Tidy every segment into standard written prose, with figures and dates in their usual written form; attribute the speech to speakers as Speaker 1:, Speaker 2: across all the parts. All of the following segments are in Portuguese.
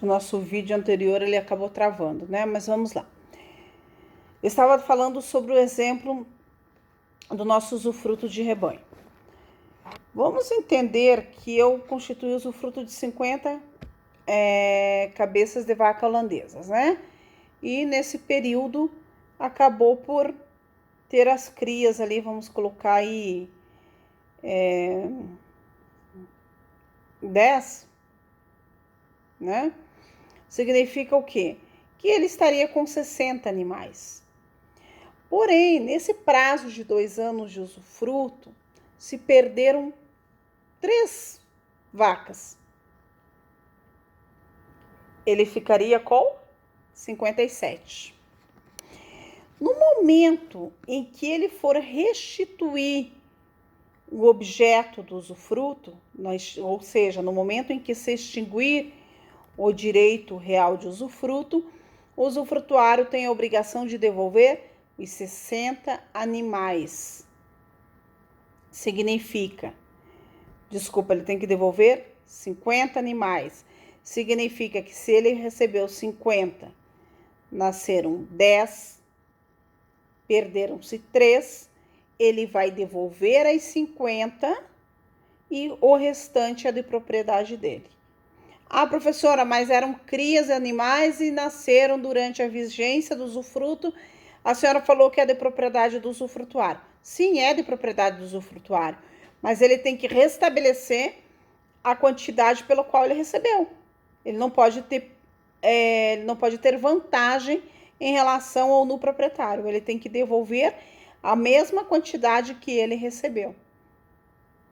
Speaker 1: O nosso vídeo anterior ele acabou travando, né? Mas vamos lá. Eu estava falando sobre o exemplo do nosso usufruto de rebanho. Vamos entender que eu constituí o usufruto de 50 cabeças de vaca holandesas, né? E nesse período acabou por ter as crias ali, vamos colocar aí 10, né? Significa o quê? Que ele estaria com 60 animais. Porém, nesse prazo de 2 anos de usufruto, se perderam 3 vacas. Ele ficaria com 57. No momento em que ele for restituir o objeto do usufruto, ou seja, no momento em que se extinguir o direito real de usufruto, o usufrutuário tem a obrigação de devolver os 60 animais. Significa, ele tem que devolver 50 animais. Significa que se ele recebeu 50, nasceram 10, perderam-se 3, ele vai devolver as 50 e o restante é de propriedade dele. Ah, professora, mas eram crias de animais e nasceram durante a vigência do usufruto. A senhora falou que é de propriedade do usufrutuário. Sim, é de propriedade do usufrutuário, mas ele tem que restabelecer a quantidade pelo qual ele recebeu. Ele não pode ter vantagem em relação ao no proprietário. Ele tem que devolver a mesma quantidade que ele recebeu.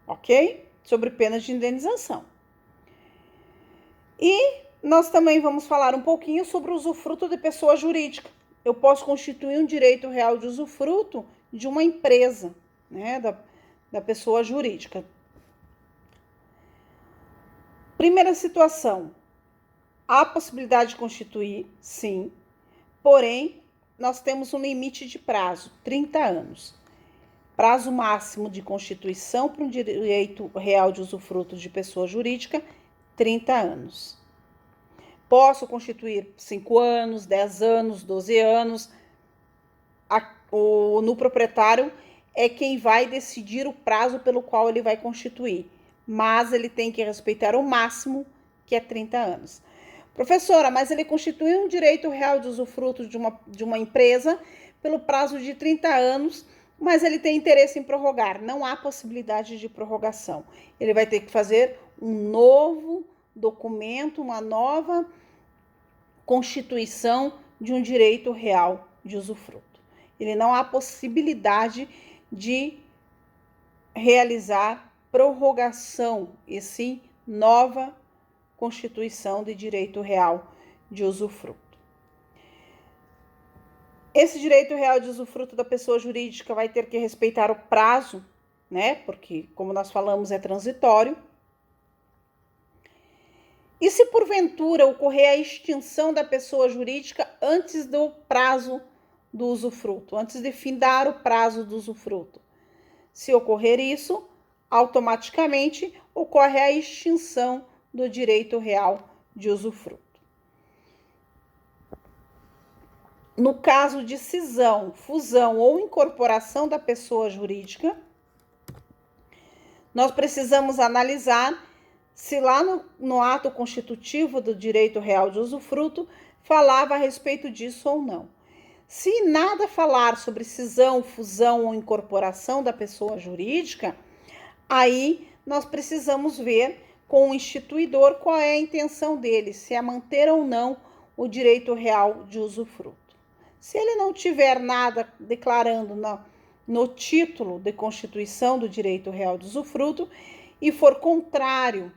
Speaker 1: Ok? Sobre pena de indenização. E nós também vamos falar um pouquinho sobre o usufruto de pessoa jurídica. Eu posso constituir um direito real de usufruto de uma empresa, né, da pessoa jurídica. Primeira situação, há possibilidade de constituir, sim, porém, nós temos um limite de prazo, 30 anos. Prazo máximo de constituição para um direito real de usufruto de pessoa jurídica, 30 anos. Posso constituir 5 anos, 10 anos, 12 anos. No proprietário é quem vai decidir o prazo pelo qual ele vai constituir, mas ele tem que respeitar o máximo, que é 30 anos. Professora, mas ele constitui um direito real de usufruto de uma empresa pelo prazo de 30 anos, mas ele tem interesse em prorrogar. Não há possibilidade de prorrogação. Ele vai ter que fazer um novo documento, uma nova constituição de um direito real de usufruto. Ele não há possibilidade de realizar prorrogação, e sim nova constituição de direito real de usufruto. Esse direito real de usufruto da pessoa jurídica vai ter que respeitar o prazo, né? Porque, como nós falamos, é transitório. E se porventura ocorrer a extinção da pessoa jurídica antes do prazo do usufruto, antes de findar o prazo do usufruto? Se ocorrer isso, automaticamente ocorre a extinção do direito real de usufruto. No caso de cisão, fusão ou incorporação da pessoa jurídica, nós precisamos analisar se lá no ato constitutivo do direito real de usufruto falava a respeito disso ou não. Se nada falar sobre cisão, fusão ou incorporação da pessoa jurídica, aí nós precisamos ver com o instituidor qual é a intenção dele, se é manter ou não o direito real de usufruto. Se ele não tiver nada declarando no título de constituição do direito real de usufruto e for contrário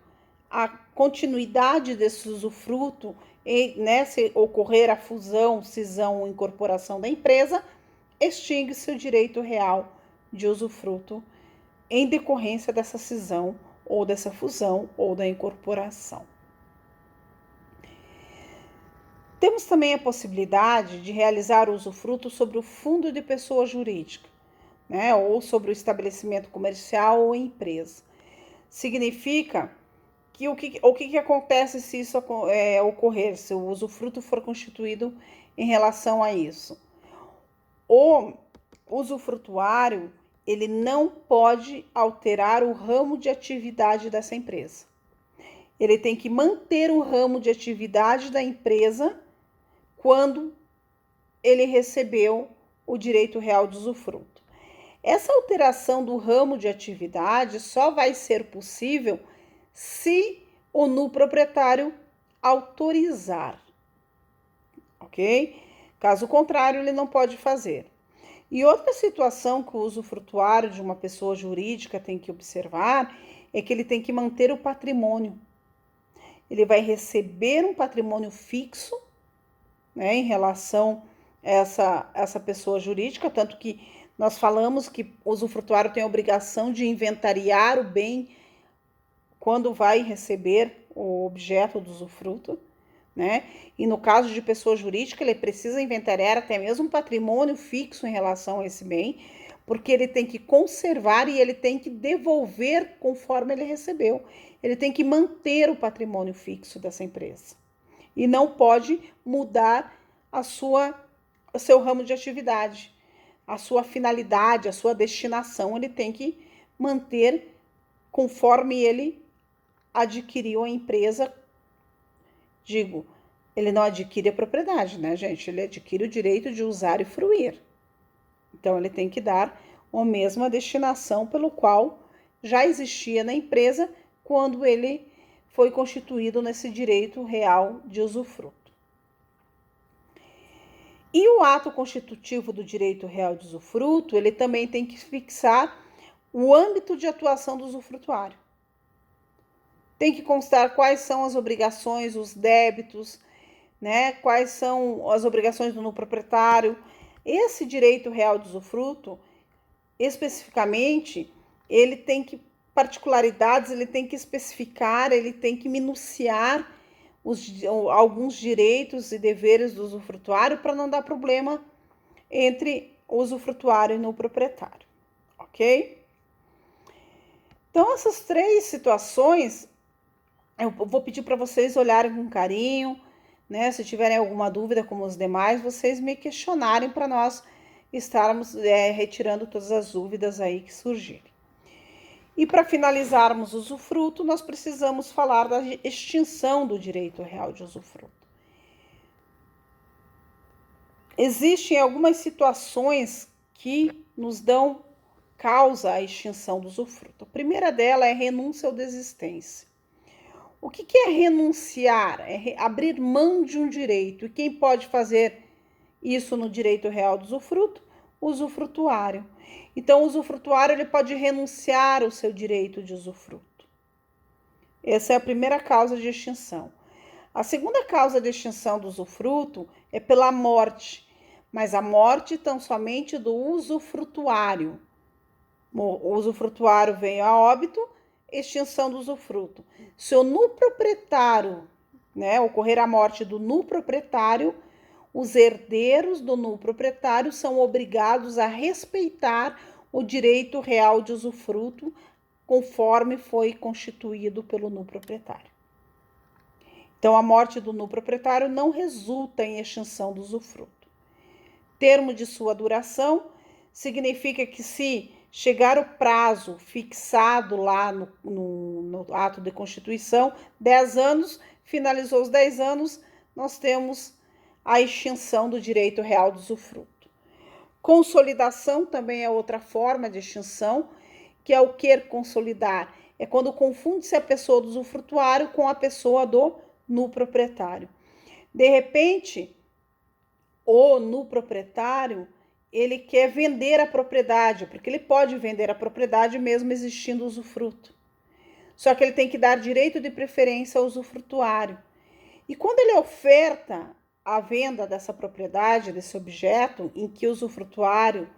Speaker 1: à continuidade desse usufruto, né, se ocorrer a fusão, cisão ou incorporação da empresa, extingue-se o direito real de usufruto em decorrência dessa cisão ou dessa fusão ou da incorporação. Temos também a possibilidade de realizar o usufruto sobre o fundo de pessoa jurídica, né, ou sobre o estabelecimento comercial ou empresa. Significa o que acontece se isso ocorrer, se o usufruto for constituído em relação a isso? O usufrutuário, ele não pode alterar o ramo de atividade dessa empresa. Ele tem que manter o ramo de atividade da empresa quando ele recebeu o direito real de usufruto. Essa alteração do ramo de atividade só vai ser possível se o nuproprietário autorizar, ok? Caso contrário, ele não pode fazer. E outra situação que o usufrutuário de uma pessoa jurídica tem que observar é que ele tem que manter o patrimônio. Ele vai receber um patrimônio fixo, né, em relação a essa pessoa jurídica, tanto que nós falamos que o usufrutuário tem a obrigação de inventariar o bem quando vai receber o objeto do usufruto, né? E no caso de pessoa jurídica, ele precisa inventariar até mesmo um patrimônio fixo em relação a esse bem, porque ele tem que conservar e ele tem que devolver conforme ele recebeu. Ele tem que manter o patrimônio fixo dessa empresa. E não pode mudar o seu ramo de atividade, a sua finalidade, a sua destinação, ele tem que manter conforme ele adquiriu a empresa. Digo, ele não adquire a propriedade, né, gente? Ele adquire o direito de usar e fruir. Então, ele tem que dar a mesma destinação pelo qual já existia na empresa quando ele foi constituído nesse direito real de usufruto. E o ato constitutivo do direito real de usufruto, ele também tem que fixar o âmbito de atuação do usufrutuário. Tem que constar quais são as obrigações, os débitos, né? Quais são as obrigações do proprietário. Esse direito real de usufruto, especificamente, ele tem que particularidades, ele tem que especificar, ele tem que minuciar alguns direitos e deveres do usufrutuário para não dar problema entre o usufrutuário e o proprietário, ok? Então, essas três situações, eu vou pedir para vocês olharem com carinho, né? Se tiverem alguma dúvida, como os demais, vocês me questionarem para nós estarmos retirando todas as dúvidas aí que surgirem. E para finalizarmos o usufruto, nós precisamos falar da extinção do direito real de usufruto. Existem algumas situações que nos dão causa à extinção do usufruto. A primeira dela é renúncia ou desistência. O que é renunciar? É abrir mão de um direito. E quem pode fazer isso no direito real do usufruto? O usufrutuário. Então, o usufrutuário ele pode renunciar ao seu direito de usufruto. Essa é a primeira causa de extinção. A segunda causa de extinção do usufruto é pela morte, mas a morte tão somente do usufrutuário. O usufrutuário veio a óbito, extinção do usufruto. Se o nuproprietário, né, ocorrer a morte do nuproprietário, os herdeiros do nuproprietário são obrigados a respeitar o direito real de usufruto conforme foi constituído pelo nuproprietário. Então, a morte do nuproprietário não resulta em extinção do usufruto. Termo de sua duração significa que se chegar o prazo fixado lá no ato de constituição, 10 anos, finalizou os 10 anos, nós temos a extinção do direito real do usufruto. Consolidação também é outra forma de extinção, que é o querer consolidar. É quando confunde-se a pessoa do usufrutuário com a pessoa do nuproprietário. De repente, o nuproprietário, ele quer vender a propriedade, porque ele pode vender a propriedade mesmo existindo usufruto. Só que ele tem que dar direito de preferência ao usufrutuário. E quando ele oferta a venda dessa propriedade, desse objeto, em que o usufrutuário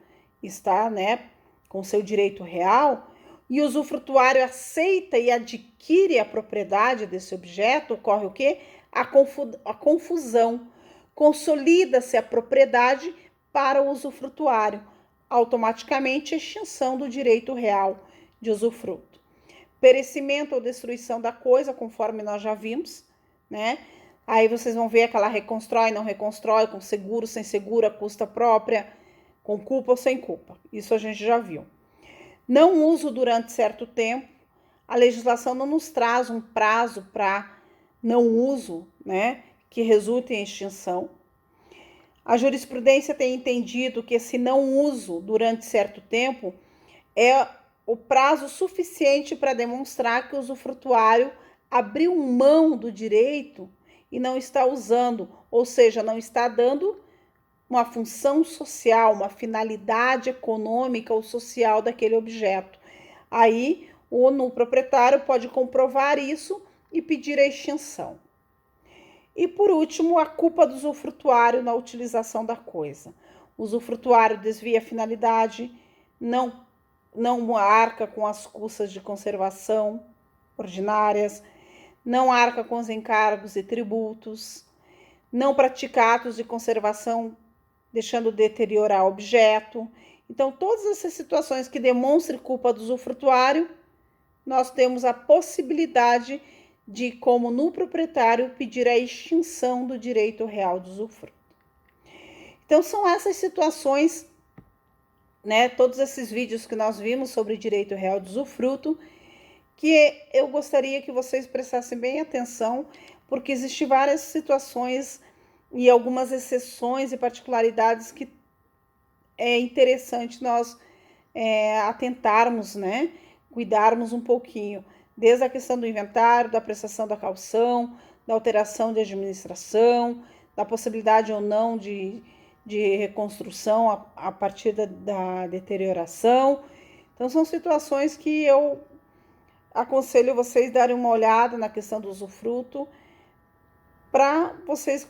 Speaker 1: está, né, com seu direito real, e o usufrutuário aceita e adquire a propriedade desse objeto, ocorre o quê? A confusão. Consolida-se a propriedade para o usufrutuário, automaticamente extinção do direito real de usufruto. perecimento ou destruição da coisa, conforme nós já vimos, né? Aí vocês vão ver que ela reconstrói, não reconstrói, com seguro, sem seguro, a custa própria, com culpa ou sem culpa. Isso a gente já viu. Não uso durante certo tempo. A legislação não nos traz um prazo para não uso, né, que resulte em extinção. A jurisprudência tem entendido que esse não uso durante certo tempo é o prazo suficiente para demonstrar que o usufrutuário abriu mão do direito e não está usando, ou seja, não está dando uma função social, uma finalidade econômica ou social daquele objeto. Aí, o proprietário pode comprovar isso e pedir a extinção. E, por último, a culpa do usufrutuário na utilização da coisa. O usufrutuário desvia a finalidade, não arca com as custas de conservação ordinárias, não arca com os encargos e tributos, não pratica atos de conservação deixando deteriorar o objeto. Então, todas essas situações que demonstrem culpa do usufrutuário, nós temos a possibilidade de, como no proprietário, pedir a extinção do direito real de usufruto. Então, são essas situações, né, todos esses vídeos que nós vimos sobre direito real de usufruto, que eu gostaria que vocês prestassem bem atenção, porque existem várias situações e algumas exceções e particularidades que é interessante nós atentarmos, né? Cuidarmos um pouquinho, desde a questão do inventário, da prestação da caução, da alteração de administração, da possibilidade ou não de reconstrução a partir da deterioração. Então, são situações que eu aconselho vocês darem uma olhada na questão do usufruto, para vocês,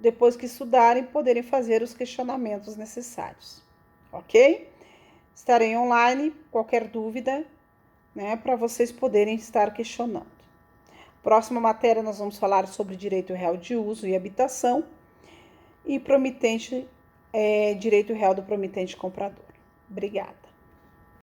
Speaker 1: depois que estudarem, poderem fazer os questionamentos necessários, ok? Estarei online, qualquer dúvida, né, para vocês poderem estar questionando. Próxima matéria, nós vamos falar sobre direito real de uso e habitação e direito real do promitente comprador. Obrigada.